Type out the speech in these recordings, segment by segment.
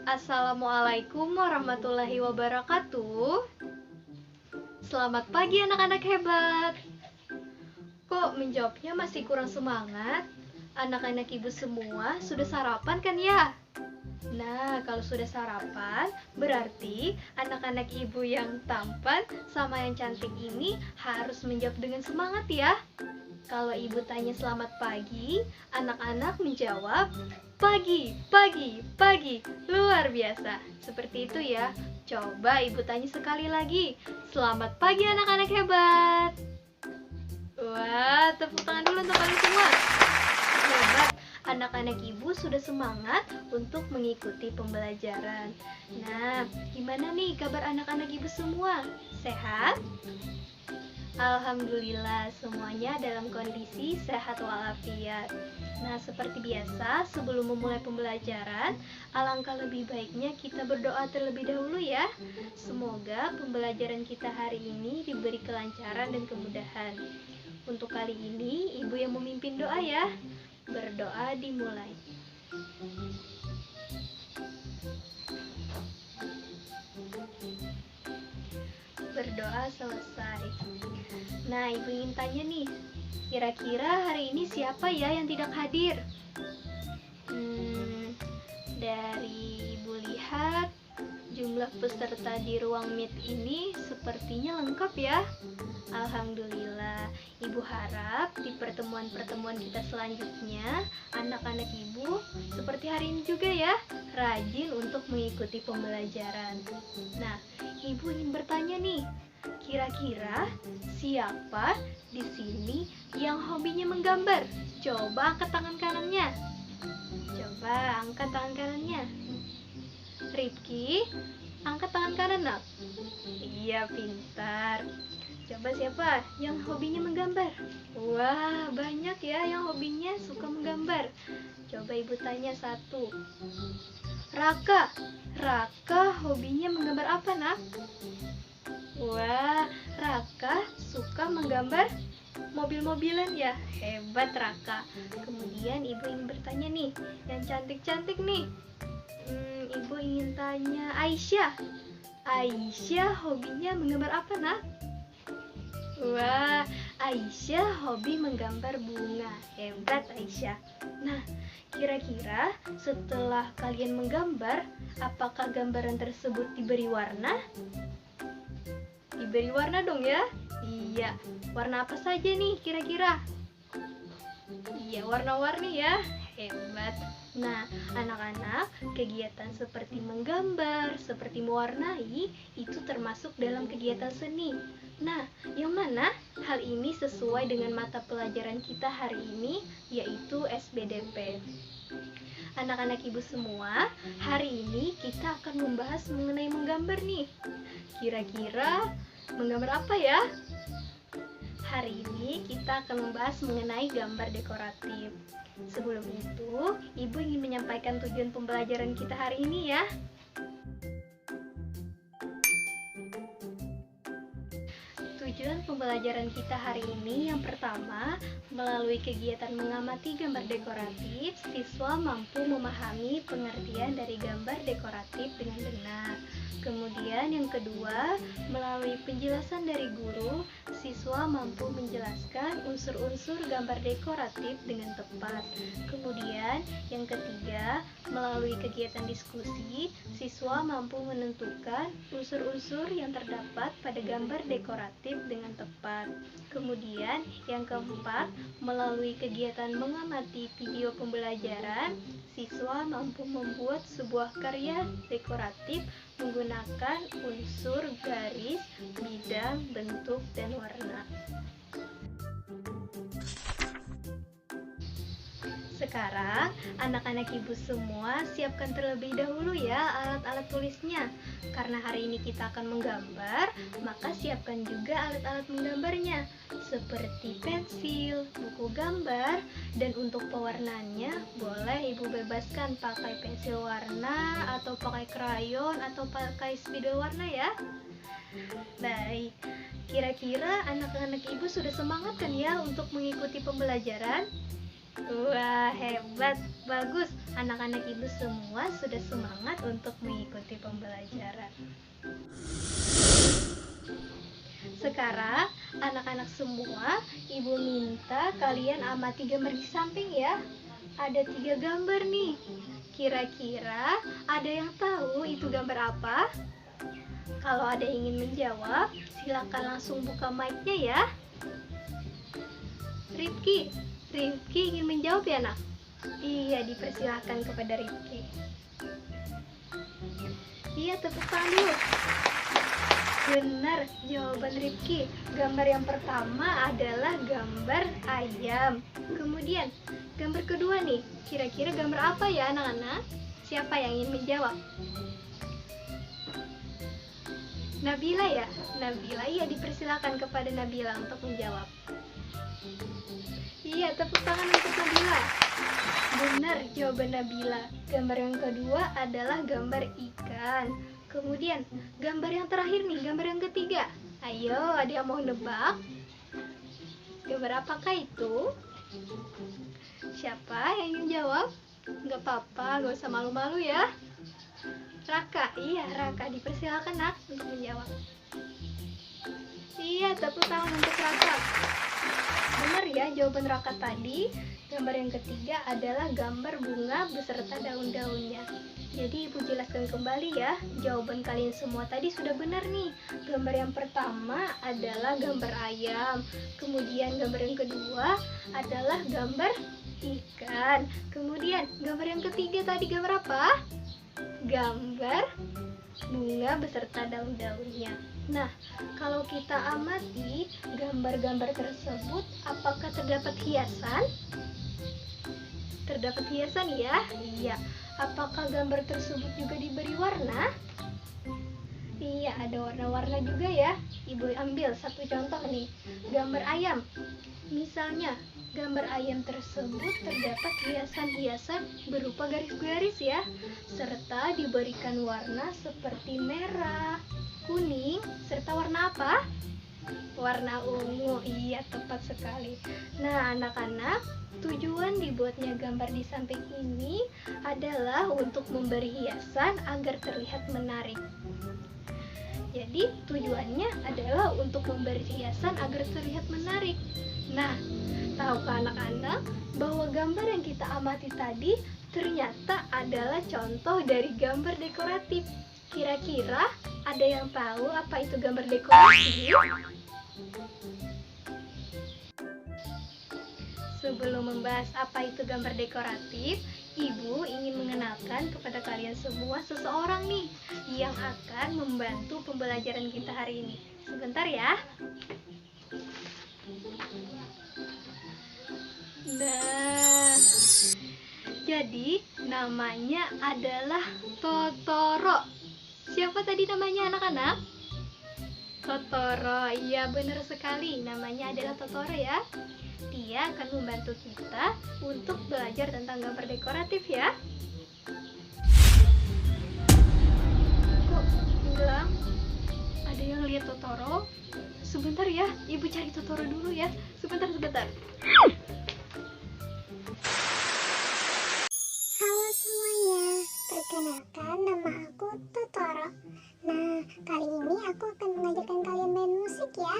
Assalamualaikum warahmatullahi wabarakatuh. Selamat pagi anak-anak hebat. Kok menjawabnya masih kurang semangat? Anak-anak ibu semua sudah sarapan kan ya? Nah, kalau sudah sarapan, berarti anak-anak ibu yang tampan sama yang cantik ini harus menjawab dengan semangat ya. Kalau ibu tanya selamat pagi, anak-anak menjawab pagi, pagi, pagi. Luar biasa. Seperti itu ya. Coba ibu tanya sekali lagi. Selamat pagi anak-anak hebat. Wah, tepuk tangan dulu untuk kalian semua. Hebat. Anak-anak ibu sudah semangat untuk mengikuti pembelajaran. Nah, gimana nih kabar anak-anak ibu semua? Sehat? Alhamdulillah semuanya dalam kondisi sehat walafiat. Nah, seperti biasa sebelum memulai pembelajaran, alangkah lebih baiknya kita berdoa terlebih dahulu ya. Semoga pembelajaran kita hari ini diberi kelancaran dan kemudahan. Untuk kali ini, ibu yang memimpin doa ya. Berdoa dimulai. Berdoa selesai. Nah, ibu ingin tanya nih, kira-kira hari ini siapa ya yang tidak hadir? Dari ibu lihat, jumlah peserta di ruang meet ini sepertinya lengkap ya. Alhamdulillah, ibu harap di pertemuan-pertemuan kita selanjutnya, anak-anak ibu seperti hari ini juga ya, rajin untuk mengikuti pembelajaran. Nah, ibu ingin bertanya nih, kira-kira siapa di sini yang hobinya menggambar? Coba angkat tangan kanannya. Coba angkat tangan kanannya. Rifki, angkat tangan kanan nak. Iya, pintar. Coba siapa yang hobinya menggambar? Wah, banyak ya yang hobinya suka menggambar. Coba ibu tanya satu. Raka, Raka hobinya menggambar apa nak? Wah, Raka suka menggambar mobil-mobilan ya. Hebat Raka. Kemudian ibu ingin bertanya nih, yang cantik-cantik nih. Ibu ingin tanya Aisyah. Aisyah hobinya menggambar apa nak? Wah, Aisyah hobi menggambar bunga. Hebat Aisyah. Nah, kira-kira setelah kalian menggambar, apakah gambaran tersebut diberi warna? Diberi warna dong ya? Iya. Warna apa saja nih kira-kira? Iya, warna-warni ya. Hebat. Nah, anak-anak, kegiatan seperti menggambar, seperti mewarnai, itu termasuk dalam kegiatan seni. Nah, yang mana hal ini sesuai dengan mata pelajaran kita hari ini, yaitu SBDP. Anak-anak ibu semua, hari ini kita akan membahas mengenai menggambar nih. Kira-kira menggambar apa ya? Hari ini kita akan membahas mengenai gambar dekoratif. Sebelum itu, ibu ingin menyampaikan tujuan pembelajaran kita hari ini ya. Tujuan pembelajaran kita hari ini yang pertama, melalui kegiatan mengamati gambar dekoratif, siswa mampu memahami pengertian dari gambar dekoratif dengan benar. Kemudian yang kedua, melalui penjelasan dari guru, siswa mampu menjelaskan unsur-unsur gambar dekoratif dengan tepat. Kemudian yang ketiga, melalui kegiatan diskusi, siswa mampu menentukan unsur-unsur yang terdapat pada gambar dekoratif dengan tepat. Kemudian yang keempat, melalui kegiatan mengamati video pembelajaran, siswa mampu membuat sebuah karya dekoratif menggunakan unsur garis, bidang, bentuk, dan warna. Sekarang, anak-anak ibu semua siapkan terlebih dahulu ya alat-alat tulisnya. Karena hari ini kita akan menggambar, maka siapkan juga alat-alat menggambarnya, seperti pensil, buku gambar, dan untuk pewarnanya boleh ibu bebaskan pakai pensil warna, atau pakai krayon, atau pakai spidol warna ya. Baik, kira-kira anak-anak ibu sudah semangat kan ya untuk mengikuti pembelajaran? Wah, hebat, bagus. Anak-anak ibu semua sudah semangat untuk mengikuti pembelajaran. Sekarang, anak-anak semua, ibu minta kalian amati gambar di samping ya. Ada 3 gambar nih. Kira-kira ada yang tahu itu gambar apa? Kalau ada yang ingin menjawab, silakan langsung buka mic-nya ya. Rifki ingin menjawab ya, nak? Iya, dipersilahkan kepada Rifki. Iya, tepuk tangan dulu. Benar, jawaban Rifki. Gambar yang pertama adalah gambar ayam. Kemudian, gambar kedua nih. Kira-kira gambar apa ya, anak-anak? Siapa yang ingin menjawab? Nabila ya? Nabila, iya, dipersilahkan kepada Nabila untuk menjawab. Iya, tepuk tangan untuk Nabila. Benar, jawaban Nabila. Gambar yang kedua adalah gambar ikan. Kemudian, gambar yang terakhir nih, gambar yang ketiga. Ayo, ada yang mau nebak? Gambar apakah itu? Siapa yang ingin jawab? Gak apa-apa, gak usah malu-malu ya. Raka, iya Raka, dipersilakan nak untuk menjawab. Iya, tepuk tangan untuk Raka. Benar ya jawaban Raka tadi. Gambar yang ketiga adalah gambar bunga beserta daun-daunnya. Jadi ibu jelaskan kembali ya, jawaban kalian semua tadi sudah benar nih. Gambar yang pertama adalah gambar ayam. Kemudian gambar yang kedua adalah gambar ikan. Kemudian gambar yang ketiga tadi gambar apa? Gambar bunga beserta daun-daunnya. Nah, kalau kita amati gambar-gambar tersebut, apakah terdapat hiasan? Terdapat hiasan ya? Iya. Apakah gambar tersebut juga diberi warna? Iya, ada warna-warna juga ya. Ibu ambil satu contoh nih, gambar ayam. Misalnya, gambar ayam tersebut terdapat hiasan-hiasan berupa garis-garis ya, serta diberikan warna seperti merah, kuning, serta warna apa? Warna ungu. Iya, tepat sekali. Nah, anak-anak, tujuan dibuatnya gambar di samping ini adalah untuk memberi hiasan agar terlihat menarik. Jadi, tujuannya adalah untuk memberi hiasan agar terlihat menarik. Nah, tahukah anak-anak bahwa gambar yang kita amati tadi ternyata adalah contoh dari gambar dekoratif. Kira-kira ada yang tahu apa itu gambar dekoratif? Sebelum membahas apa itu gambar dekoratif, Ibu ingin mengenalkan kepada kalian semua seseorang nih yang akan membantu pembelajaran kita hari ini. Sebentar ya. Nah, jadi namanya adalah Totoro. Siapa tadi namanya anak-anak? Totoro, iya benar sekali. Namanya adalah Totoro ya. Dia akan membantu kita untuk belajar tentang gambar dekoratif ya. Kok hilang? Ada yang lihat Totoro? Sebentar ya, Ibu cari Totoro dulu ya. Sebentar. Halo semuanya, perkenalkan nama aku Totoro. Nah, kali ini aku akan mengajarkan kalian main musik ya.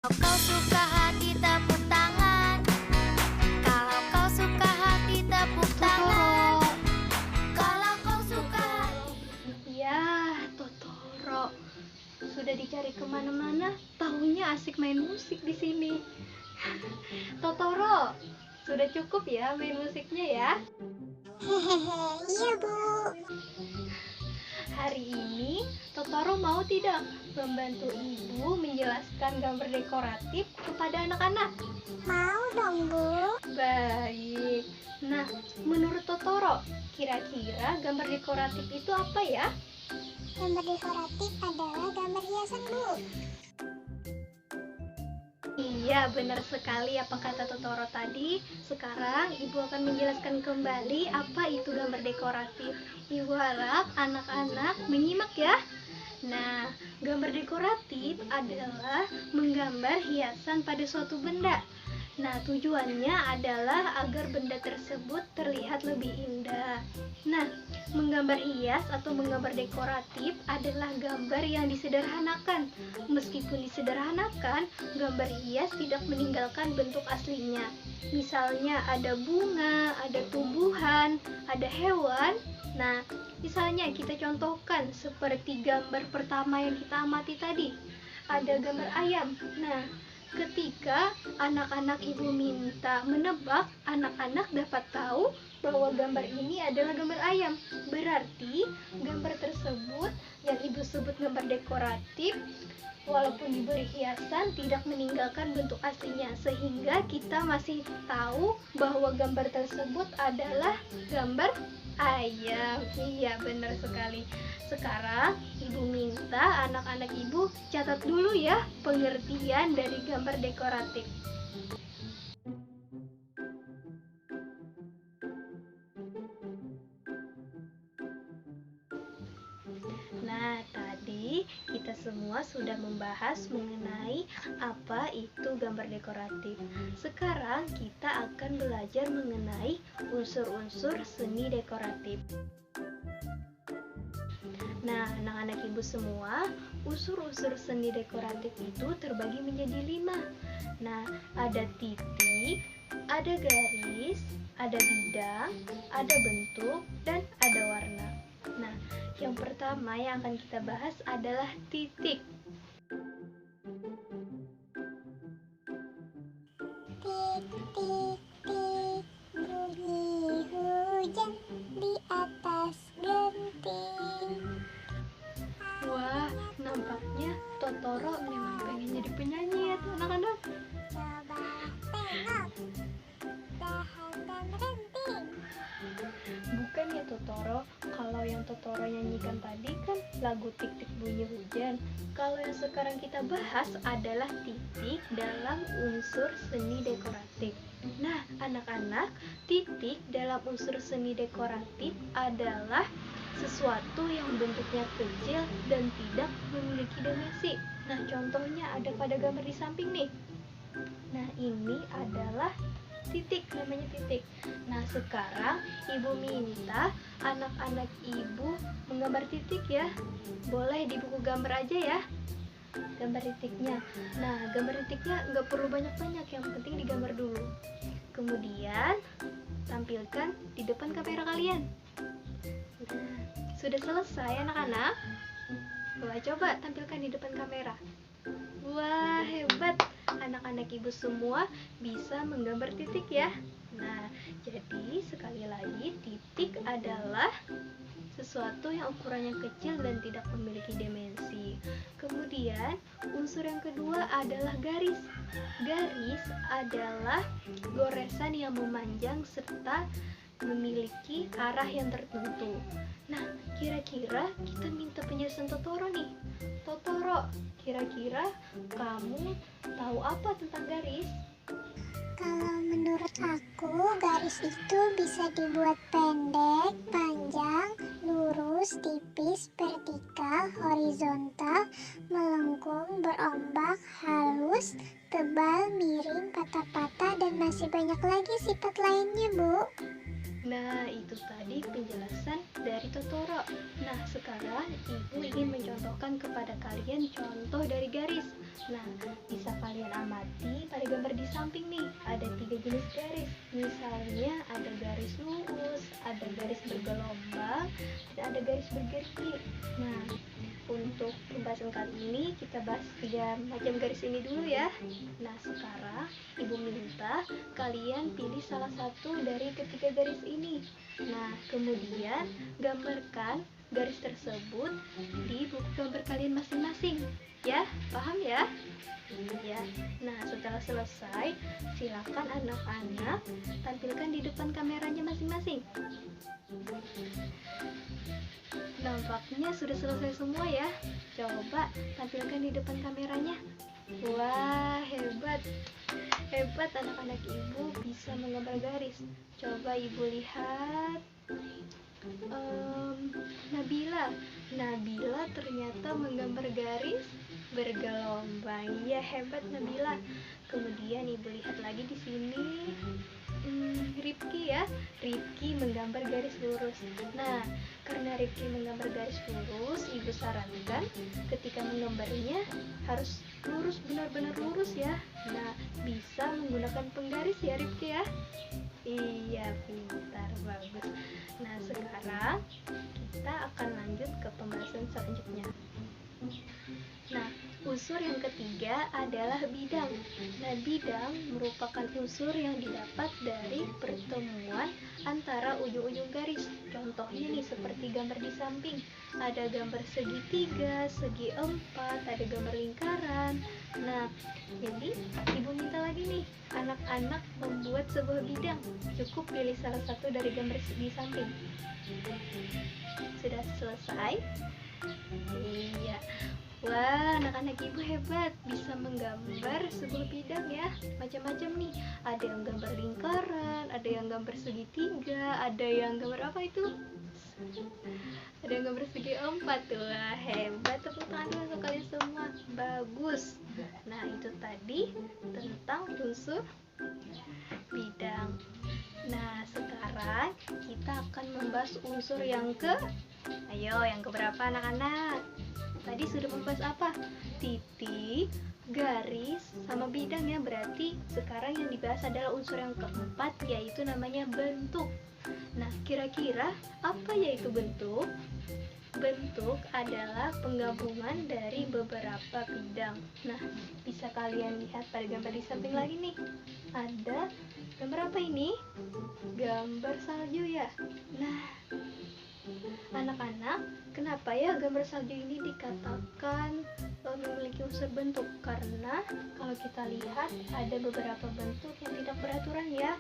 Kalau kau suka hati tepuk tangan. Kalau kau suka hati tepuk tangan. Kalau kau suka hati. Ya, Totoro. Sudah cari kemana-mana, taunya asik main musik di sini. Totoro, sudah cukup ya main musiknya ya. Hehehe, iya Bu. Hari ini Totoro mau tidak membantu ibu menjelaskan gambar dekoratif kepada anak-anak? Mau dong Bu. Baik. Nah, menurut Totoro, kira-kira gambar dekoratif itu apa ya? Gambar dekoratif adalah gambar hiasan Bu. Iya, benar sekali apa kata Totoro tadi. Sekarang Ibu akan menjelaskan kembali apa itu gambar dekoratif. Ibu harap anak-anak menyimak ya. Nah, gambar dekoratif adalah menggambar hiasan pada suatu benda. Nah, tujuannya adalah agar benda tersebut terlihat lebih indah. Nah, menggambar hias atau menggambar dekoratif adalah gambar yang disederhanakan. Meskipun disederhanakan, gambar hias tidak meninggalkan bentuk aslinya. Misalnya ada bunga, ada tumbuhan, ada hewan. Nah, misalnya kita contohkan seperti gambar pertama yang kita amati tadi. Ada gambar ayam. Nah, ketika anak-anak ibu minta menebak, anak-anak dapat tahu bahwa gambar ini adalah gambar ayam. Berarti gambar tersebut yang ibu sebut gambar dekoratif, walaupun diberi hiasan tidak meninggalkan bentuk aslinya, sehingga kita masih tahu bahwa gambar tersebut adalah gambar ayam. Iya, benar sekali. Sekarang ibu minta anak-anak ibu catat dulu ya pengertian dari gambar dekoratif. Nah, tadi kita semua sudah membahas mengenai apa itu gambar dekoratif. Sekarang kita akan belajar mengenai unsur-unsur seni dekoratif. Nah, anak-anak ibu semua, unsur-unsur seni dekoratif itu terbagi menjadi 5. Nah, ada titik, ada garis, ada bidang, ada bentuk, dan ada warna. Nah, yang pertama yang akan kita bahas adalah titik. Tik, tik, tik, bunyi hujan di atas genting. Wah, nampaknya Totoro memang pengen jadi penyanyi ya tuh anak-anak. Coba tengok dahan dan ranting. Bukan ya Totoro, kalau yang Totoro nyanyikan tadi kan lagu Tik-Tik Bunyi Hujan. Kalau yang sekarang kita bahas adalah titik dalam unsur seni dekoratif. Nah, anak-anak, titik dalam unsur seni dekoratif adalah sesuatu yang bentuknya kecil dan tidak memiliki dimensi. Nah, contohnya ada pada gambar di samping nih. Nah, ini adalah titik, namanya titik. Nah, sekarang ibu minta anak-anak ibu menggambar titik ya. Boleh di buku gambar aja ya, gambar titiknya. Nah, gambar titiknya nggak perlu banyak-banyak, yang penting digambar dulu. Kemudian tampilkan di depan kamera kalian. Nah, sudah selesai anak-anak? Wah, coba tampilkan di depan kamera. Wah, hebat. Anak-anak ibu semua bisa menggambar titik ya. Nah, jadi sekali lagi titik adalah sesuatu yang ukurannya kecil dan tidak memiliki dimensi. Kemudian, unsur yang kedua adalah garis. Garis adalah goresan yang memanjang serta memiliki arah yang tertentu. Nah, kira-kira kita minta penjelasan Totoro nih. Totoro, kira-kira kamu tahu apa tentang garis? Kalau menurut aku, garis itu bisa dibuat pendek, panjang, lurus, tipis, vertikal, horizontal, melengkung, berombak, halus, tebal, miring, patah-patah, dan masih banyak lagi sifat lainnya, Bu. Nah, itu tadi penjelasan dari Totoro. Nah, sekarang ibu ingin mencontohkan kepada kalian contoh dari garis. Nah, bisa kalian amati pada gambar di samping nih. Ada 3 jenis garis. Misalnya ada garis lurus, ada garis bergelombang, dan ada garis bergerigi. Nah, Untuk pembahasan kali ini kita bahas 3 macam garis ini dulu ya. Nah, sekarang Ibu minta kalian pilih salah satu dari ketiga garis ini. Nah, kemudian gambarkan garis tersebut di buku gambar kalian masing-masing. Ya, paham ya? Ya. Nah, setelah selesai, silakan anak-anak tampilkan di depan kameranya masing-masing. Nampaknya sudah selesai semua ya. Coba tampilkan di depan kameranya. Wah, hebat. Hebat anak-anak Ibu bisa menggambar garis. Coba Ibu lihat. Nabila ternyata menggambar garis bergelombang. Ya, hebat Nabila. Kemudian Ibu lihat lagi di sini. Rifki ya, Rifki menggambar garis lurus. Nah, karena Rifki menggambar garis lurus, Ibu sarankan ketika menggambarnya harus lurus, benar-benar lurus ya. Nah, bisa menggunakan penggaris ya Rifki ya. Iya, pintar, bagus. Nah, sekarang kita akan lanjut ke pembahasan selanjutnya. Nah, unsur yang ketiga adalah bidang. Nah, bidang merupakan unsur yang didapat dari pertemuan antara ujung-ujung garis. Contohnya nih seperti gambar di samping. Ada gambar segitiga, segi empat, ada gambar lingkaran. Nah, jadi Ibu minta lagi nih, anak-anak membuat sebuah bidang. Cukup pilih salah satu dari gambar di samping. Sudah selesai? Iya. Wah, anak-anak Ibu hebat, bisa menggambar sebuah bidang ya. Macam-macam nih. Ada yang gambar lingkaran, ada yang gambar segitiga, ada yang gambar apa itu? Ada yang gambar segi empat. Wah, hebat, tepuk tangan untuk kalian semua. Bagus. Nah, itu tadi tentang unsur bidang. Nah, sekarang kita akan membahas unsur yang yang keberapa anak-anak? Tadi sudah membahas apa? Titik, garis, sama bidang ya. Berarti sekarang yang dibahas adalah unsur yang keempat, yaitu namanya bentuk. Nah, kira-kira apa yaitu bentuk? Bentuk adalah penggabungan dari beberapa bidang. Nah, bisa kalian lihat pada gambar di samping lagi nih. Ada gambar apa ini? Gambar salju ya. Nah, anak-anak, kenapa ya gambar salju ini dikatakan memiliki unsur bentuk? Karena kalau kita lihat ada beberapa bentuk yang tidak beraturan ya.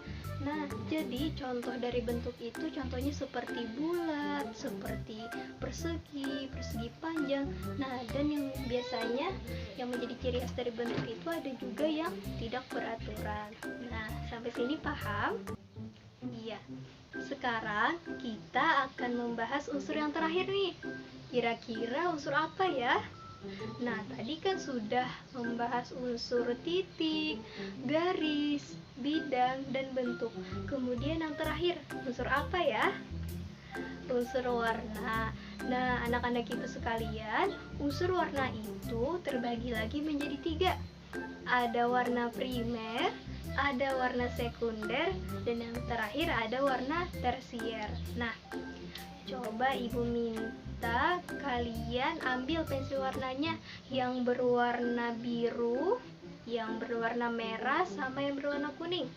Nah, jadi contoh dari bentuk itu contohnya seperti bulat, seperti persegi, persegi panjang. Nah, dan yang biasanya yang menjadi ciri khas dari bentuk itu ada juga yang tidak beraturan. Nah, sampai sini paham? Iya. Sekarang kita akan membahas unsur yang terakhir nih. Kira-kira unsur apa ya? Nah, tadi kan sudah membahas unsur titik, garis, bidang, dan bentuk. Kemudian yang terakhir, unsur apa ya? Unsur warna. Nah, anak-anak Ibu sekalian, unsur warna itu terbagi lagi menjadi 3. Ada warna primer, ada warna sekunder, dan yang terakhir ada warna tersier. Nah, coba Ibu minta kalian ambil pensil warnanya yang berwarna biru, yang berwarna merah, sama yang berwarna kuning.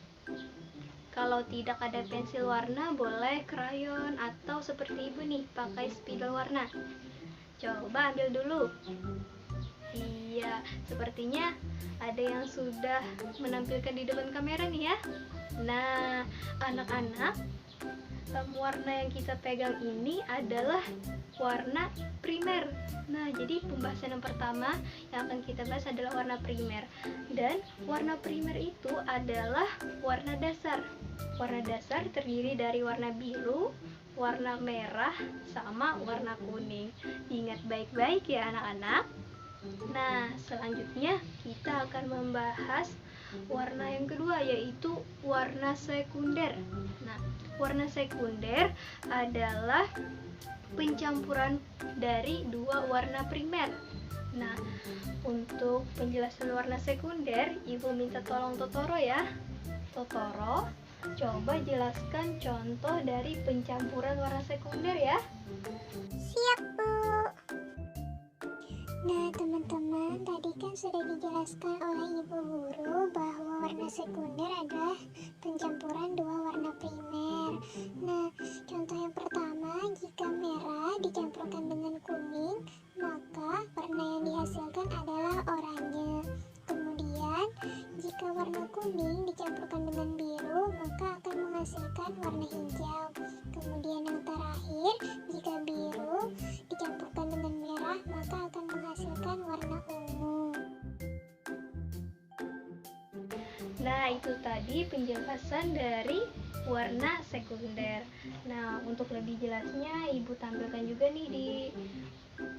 Kalau tidak ada pensil warna, boleh krayon atau seperti Ibu nih, pakai spidol warna. Coba ambil dulu. Iya, sepertinya ada yang sudah menampilkan di depan kamera nih ya. Nah, anak-anak, warna yang kita pegang ini adalah warna primer. Nah, jadi pembahasan yang pertama yang akan kita bahas adalah warna primer. Dan warna primer itu adalah warna dasar. Warna dasar terdiri dari warna biru, warna merah, sama warna kuning. Ingat baik-baik ya anak-anak. Nah, selanjutnya kita akan membahas warna yang kedua, yaitu warna sekunder. Nah, warna sekunder adalah pencampuran dari 2 warna primer. Nah, untuk penjelasan warna sekunder, Ibu minta tolong Totoro ya. Totoro, coba jelaskan contoh dari pencampuran warna sekunder ya. Siap, Bu. Nah, teman-teman, tadi kan sudah dijelaskan oleh Ibu Guru bahwa warna sekunder adalah pencampuran dua warna primer. Nah, contoh yang pertama, jika merah dicampurkan dengan kuning, maka warna yang dihasilkan adalah oranye. Kemudian, jika warna kuning dicampurkan dengan biru, maka akan menghasilkan warna hijau. Kemudian yang terakhir, jika biru dicampurkan dengan merah, maka akan menghasilkan warna ungu. Nah, itu tadi penjelasan dari warna sekunder. Nah, untuk lebih jelasnya Ibu tampilkan juga nih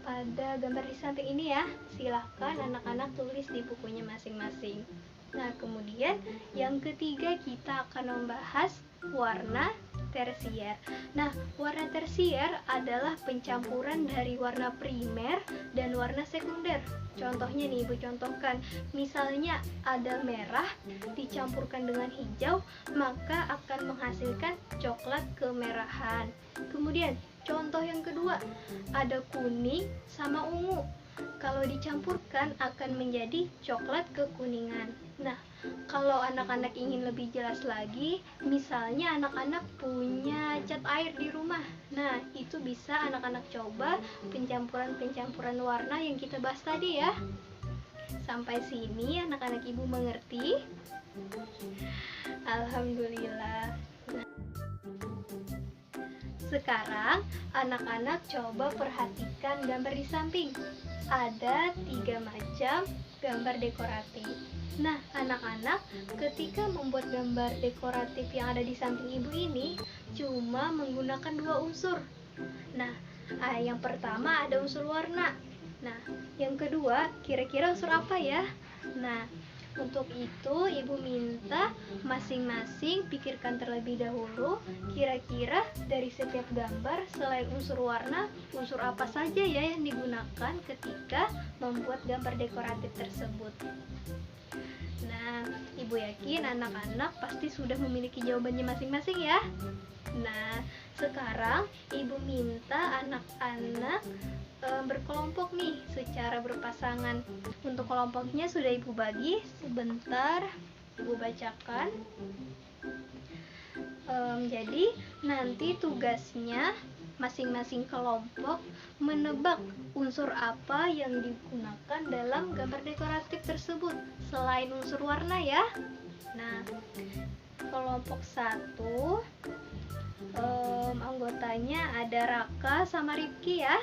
pada gambar di samping ini ya. Silahkan anak-anak tulis di bukunya masing-masing. Nah, kemudian yang ketiga kita akan membahas warna tersier. Nah, warna tersier adalah pencampuran dari warna primer dan warna sekunder. Contohnya nih, Ibu contohkan. Misalnya ada merah dicampurkan dengan hijau, maka akan menghasilkan coklat kemerahan. Kemudian, contoh yang kedua, ada kuning sama ungu. Kalau dicampurkan akan menjadi coklat kekuningan. Nah, kalau anak-anak ingin lebih jelas lagi, misalnya anak-anak punya cat air di rumah. Nah, itu bisa anak-anak coba pencampuran-pencampuran warna yang kita bahas tadi ya. Sampai sini anak-anak Ibu mengerti? Alhamdulillah. Sekarang anak-anak coba perhatikan gambar di samping. Ada 3 macam gambar dekoratif. Nah, anak-anak ketika membuat gambar dekoratif yang ada di samping Ibu ini cuma menggunakan 2 unsur. Nah, yang pertama ada unsur warna. Nah, yang kedua kira-kira unsur apa ya? Nah, untuk itu Ibu minta masing-masing pikirkan terlebih dahulu kira-kira dari setiap gambar selain unsur warna, unsur apa saja ya yang digunakan ketika membuat gambar dekoratif tersebut. Nah, Ibu yakin anak-anak pasti sudah memiliki jawabannya masing-masing ya. Nah, sekarang Ibu minta anak-anak berkelompok nih secara berpasangan. Untuk kelompoknya sudah Ibu bagi, sebentar Ibu bacakan. Jadi nanti tugasnya masing-masing kelompok menebak unsur apa yang digunakan dalam gambar dekoratif tersebut selain unsur warna ya. Nah, kelompok 1 anggotanya ada Raka sama Rifki ya.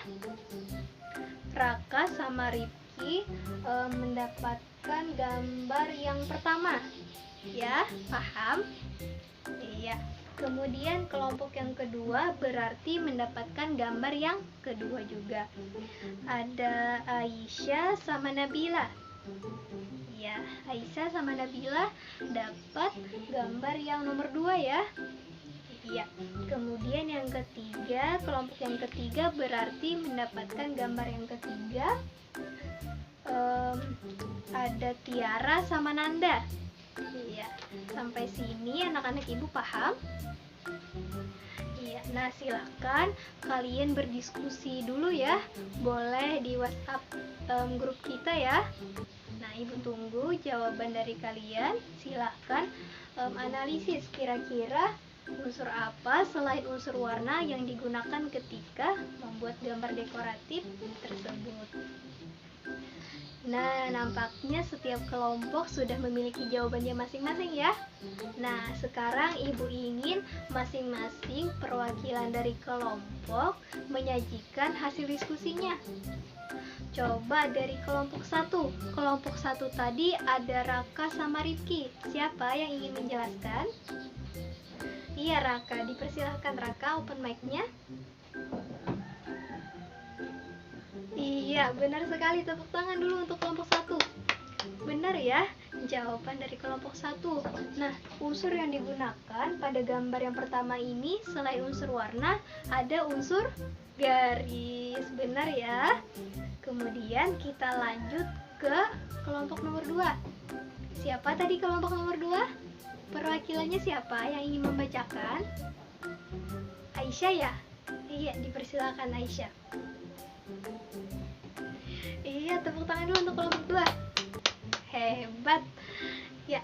Raka sama Rifki mendapatkan gambar yang pertama ya, paham? Iya. Kemudian kelompok yang kedua berarti mendapatkan gambar yang kedua juga. Ada Aisyah sama Nabila. Ya, Aisyah sama Nabila dapat gambar yang nomor 2 ya. Iya. Kemudian yang ketiga, kelompok yang ketiga berarti mendapatkan gambar yang ketiga. Ada Tiara sama Nanda. Iya. Sampai sini anak-anak Ibu paham? Iya. Nah, silakan kalian berdiskusi dulu ya. Boleh di WhatsApp grup kita ya. Nah, Ibu tunggu jawaban dari kalian. Silakan analisis kira-kira unsur apa selain unsur warna yang digunakan ketika membuat gambar dekoratif tersebut. Nah, nampaknya setiap kelompok sudah memiliki jawabannya masing-masing ya. Nah, sekarang Ibu ingin masing-masing perwakilan dari kelompok menyajikan hasil diskusinya. Coba dari kelompok 1. Kelompok 1 tadi ada Raka sama Rifki. Siapa yang ingin menjelaskan? Iya, Raka. Dipersilahkan Raka, open mic-nya. Iya, benar sekali. Tepuk tangan dulu untuk kelompok 1. Benar ya, jawaban dari kelompok 1. Nah, unsur yang digunakan pada gambar yang pertama ini selain unsur warna, ada unsur garis. Benar ya. Kemudian kita lanjut ke kelompok nomor 2. Siapa tadi kelompok nomor 2? Perwakilannya siapa yang ingin membacakan? Aisyah ya? Iya, dipersilakan Aisyah. Iya, Iya, tepuk tangan dulu untuk kelompok 2. Hebat. Ya,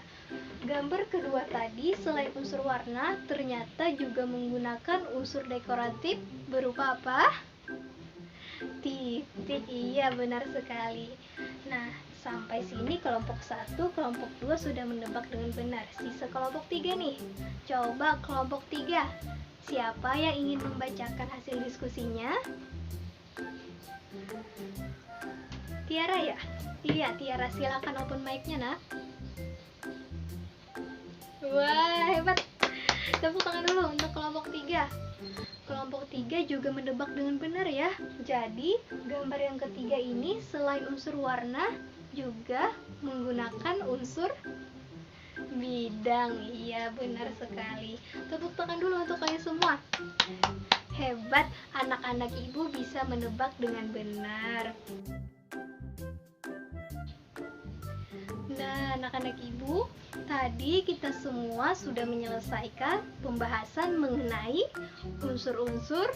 gambar kedua tadi selain unsur warna ternyata juga menggunakan unsur dekoratif berupa apa? Titik. Iya, benar sekali. Nah, sampai sini kelompok 1, kelompok 2 sudah menebak dengan benar. Sisa kelompok 3 nih. Coba kelompok 3. Siapa yang ingin membacakan hasil diskusinya? Tiara ya? Iya, Tiara, silakan open mic-nya, Nak. Wah, hebat. Tepuk tangan dulu untuk kelompok 3. Kelompok 3 juga menebak dengan benar ya. Jadi, gambar yang ketiga ini selain unsur warna juga menggunakan unsur bidang. Iya, benar sekali. Tepuk tangan dulu untuk kalian semua. Hebat, anak-anak ibu bisa menebak dengan benar. Nah, anak-anak ibu, tadi kita semua sudah menyelesaikan pembahasan mengenai unsur-unsur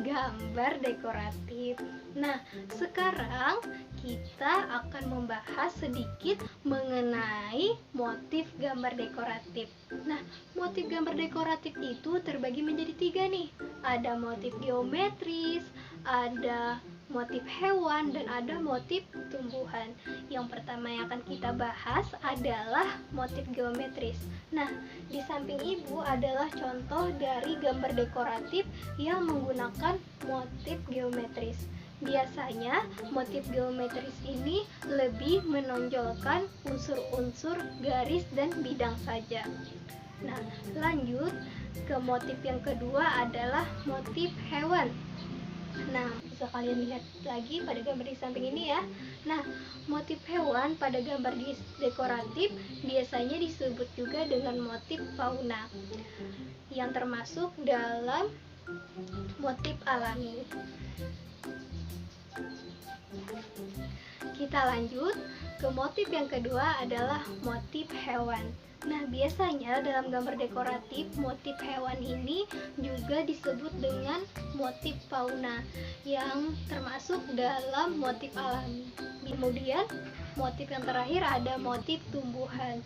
gambar dekoratif. Nah, sekarang kita akan membahas sedikit mengenai motif gambar dekoratif. Nah, motif gambar dekoratif itu terbagi menjadi 3 nih. Ada motif geometris, ada motif hewan, dan ada motif tumbuhan. Yang pertama yang akan kita bahas adalah motif geometris. Nah, di samping ibu adalah contoh dari gambar dekoratif yang menggunakan motif geometris. Biasanya motif geometris ini lebih menonjolkan unsur-unsur garis dan bidang saja. Nah, lanjut ke motif yang kedua adalah motif hewan. Nah, bisa kalian lihat lagi pada gambar di samping ini ya. Nah, motif hewan pada gambar dekoratif biasanya disebut juga dengan motif fauna, yang termasuk dalam motif alami. Kita lanjut ke motif yang kedua adalah motif hewan. Nah, biasanya dalam gambar dekoratif, motif hewan ini juga disebut dengan motif fauna, yang termasuk dalam motif alami. Kemudian, motif yang terakhir ada motif tumbuhan.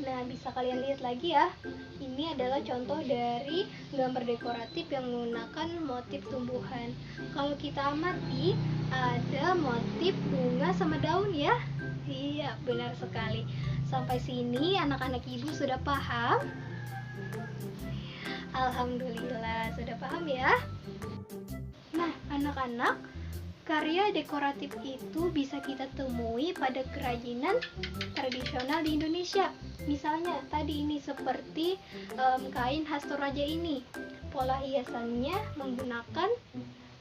Nah, bisa kalian lihat lagi ya. Ini adalah contoh dari gambar dekoratif yang menggunakan motif tumbuhan. Kalau kita amati, ada motif bunga sama daun ya. Iya, benar sekali. Sampai sini anak-anak ibu sudah paham? Alhamdulillah, sudah paham ya. Nah, anak-anak, karya dekoratif itu bisa kita temui pada kerajinan tradisional di Indonesia. Misalnya, tadi ini seperti kain khas Toraja ini. Pola hiasannya menggunakan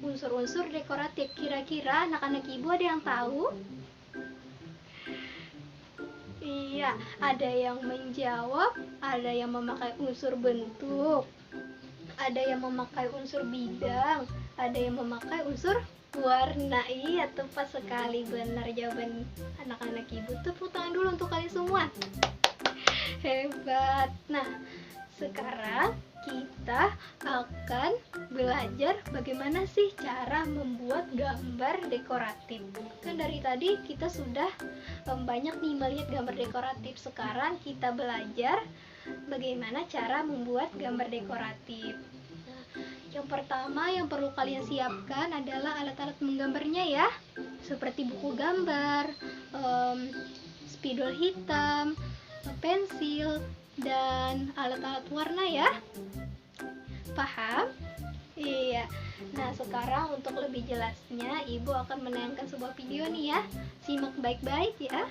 unsur-unsur dekoratif. Kira-kira anak-anak ibu ada yang tahu? Iya, ada yang menjawab, ada yang memakai unsur bentuk, ada yang memakai unsur bidang, ada yang memakai unsur warna. Iya, tepat sekali, benar jawaban anak-anak ibu. Tepuk tangan dulu untuk kalian semua. Hebat. Nah, sekarang kita akan belajar bagaimana sih cara membuat gambar dekoratif. Kan dari tadi kita sudah banyak nih melihat gambar dekoratif. Sekarang kita belajar bagaimana cara membuat gambar dekoratif. Nah, yang pertama yang perlu kalian siapkan adalah alat-alat menggambarnya ya, seperti buku gambar, spidol hitam, pensil, dan alat-alat warna ya. Paham? Iya. Nah, sekarang untuk lebih jelasnya ibu akan menayangkan sebuah video nih ya. Simak baik-baik ya.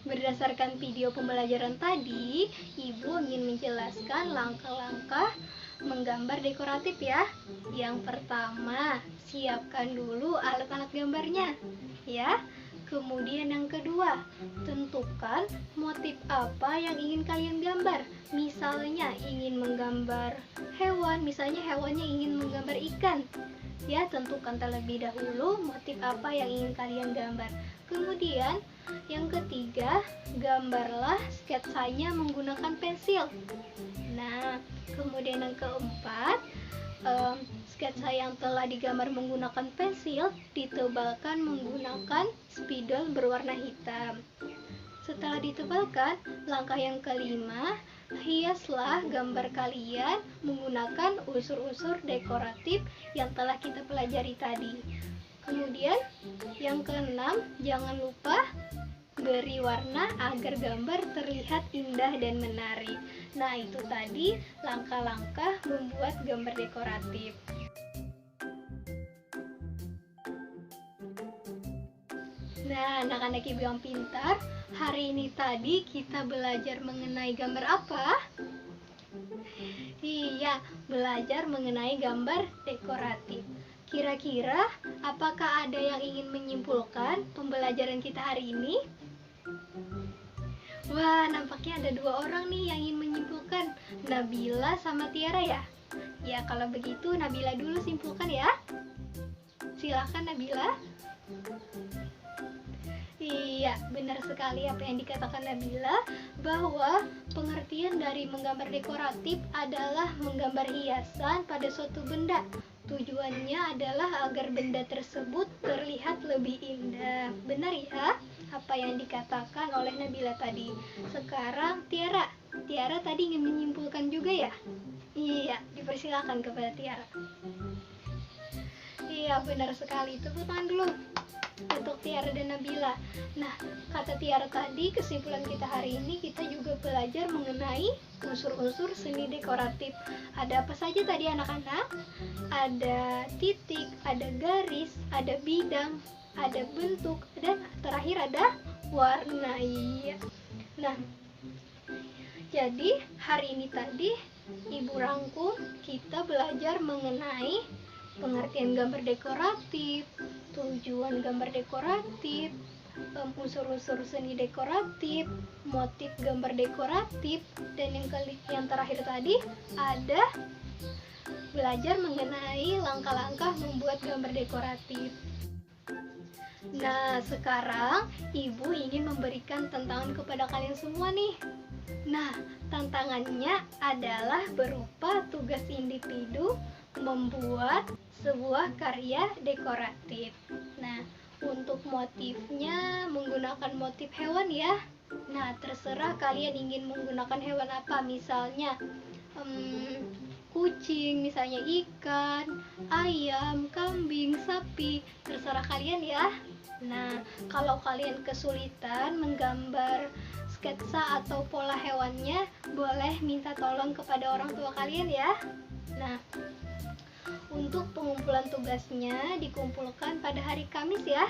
Berdasarkan video pembelajaran tadi, Ibu ingin menjelaskan langkah-langkah menggambar dekoratif ya. Yang pertama, siapkan dulu alat-alat gambarnya ya. Kemudian yang kedua, tentukan motif apa yang ingin kalian gambar. Misalnya ingin menggambar hewan, misalnya hewannya ingin menggambar ikan. Ya, tentukan terlebih dahulu motif apa yang ingin kalian gambar. Kemudian yang ketiga, gambarlah sketsanya menggunakan pensil. Nah, kemudian yang keempat, sketsa yang telah digambar menggunakan pensil ditebalkan menggunakan spidol berwarna hitam. Setelah ditebalkan, langkah yang kelima, hiaslah gambar kalian menggunakan unsur-unsur dekoratif yang telah kita pelajari tadi. Kemudian yang keenam, jangan lupa beri warna agar gambar terlihat indah dan menarik. Nah, itu tadi langkah-langkah membuat gambar dekoratif. Nah, anak-anak Ibu yang pintar, hari ini tadi kita belajar mengenai gambar apa? Iya, belajar mengenai gambar dekoratif. Kira-kira apakah ada yang ingin menyimpulkan pembelajaran kita hari ini? Wah, nampaknya ada 2 orang nih yang ingin menyimpulkan, Nabila sama Tiara ya. Ya, kalau begitu Nabila dulu simpulkan ya. Silakan Nabila. Iya, benar sekali apa yang dikatakan Nabila, bahwa pengertian dari menggambar dekoratif adalah menggambar hiasan pada suatu benda. Tujuannya adalah agar benda tersebut terlihat lebih indah. Benar ya apa yang dikatakan oleh Nabila tadi. Sekarang Tiara tadi ingin menyimpulkan juga ya? Iya, dipersilakan kepada Tiara. Iya, benar sekali. Tepuk tangan dulu untuk Tiara dan Nabila. Nah, kata Tiara tadi, kesimpulan kita hari ini kita juga belajar mengenai unsur-unsur seni dekoratif. Ada apa saja tadi anak-anak? Ada titik, ada garis, ada bidang, ada bentuk, dan terakhir ada warna. Iya. Nah, jadi hari ini tadi Ibu rangkum kita belajar mengenai pengertian gambar dekoratif, tujuan gambar dekoratif, unsur-unsur seni dekoratif, motif gambar dekoratif, dan yang terakhir tadi ada belajar mengenai langkah-langkah membuat gambar dekoratif. Nah, sekarang Ibu ingin memberikan tantangan kepada kalian semua nih. Nah, tantangannya adalah berupa tugas individu membuat sebuah karya dekoratif. Nah, untuk motifnya menggunakan motif hewan ya. Nah, terserah kalian ingin menggunakan hewan apa, misalnya kucing, misalnya ikan, ayam, kambing, sapi, terserah kalian ya. Nah, kalau kalian kesulitan menggambar sketsa atau pola hewannya, boleh minta tolong kepada orang tua kalian ya. Nah, untuk pengumpulan tugasnya dikumpulkan pada hari Kamis ya.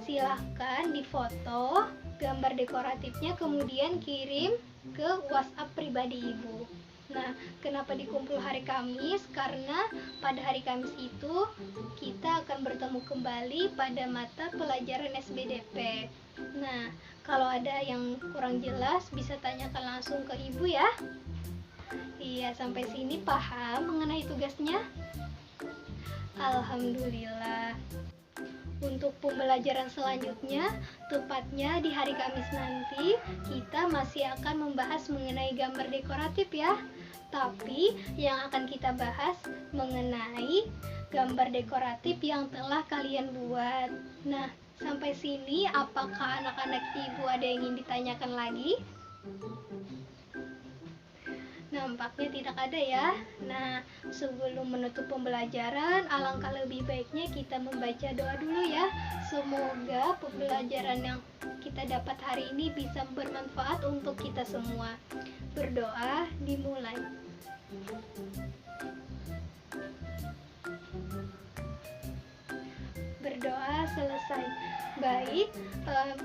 Silahkan difoto gambar dekoratifnya, kemudian kirim ke WhatsApp pribadi Ibu. Nah, kenapa dikumpul hari Kamis? Karena pada hari Kamis itu kita akan bertemu kembali pada mata pelajaran SBDP. Nah, kalau ada yang kurang jelas bisa tanyakan langsung ke Ibu ya. Iya, sampai sini paham mengenai tugasnya? Alhamdulillah. Untuk pembelajaran selanjutnya, tepatnya di hari Kamis nanti, kita masih akan membahas mengenai gambar dekoratif ya. Tapi yang akan kita bahas mengenai gambar dekoratif yang telah kalian buat. Nah, sampai sini apakah anak-anak Ibu ada yang ingin ditanyakan lagi? Nampaknya tidak ada ya. Nah, sebelum menutup pembelajaran, alangkah lebih baiknya kita membaca doa dulu ya. Semoga pembelajaran yang kita dapat hari ini bisa bermanfaat untuk kita semua. Berdoa dimulai. Berdoa selesai. Baik,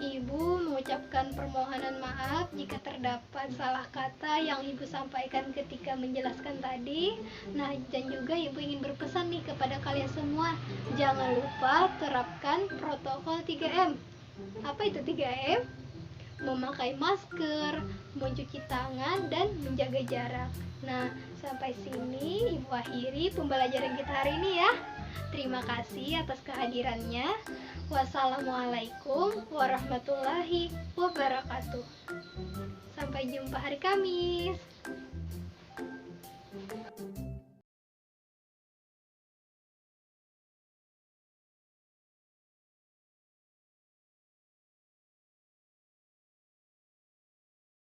Ibu mengucapkan mengucapkan permohonan maaf jika terdapat salah kata yang Ibu sampaikan ketika menjelaskan tadi. Nah, dan juga Ibu ingin berpesan nih kepada kalian semua, jangan lupa terapkan protokol 3M. Apa itu 3M? Memakai masker, mencuci tangan, dan menjaga jarak. Nah, sampai sini Ibu akhiri pembelajaran kita hari ini ya. Terima kasih atas kehadirannya. Wassalamualaikum warahmatullahi wabarakatuh. Sampai jumpa hari Kamis.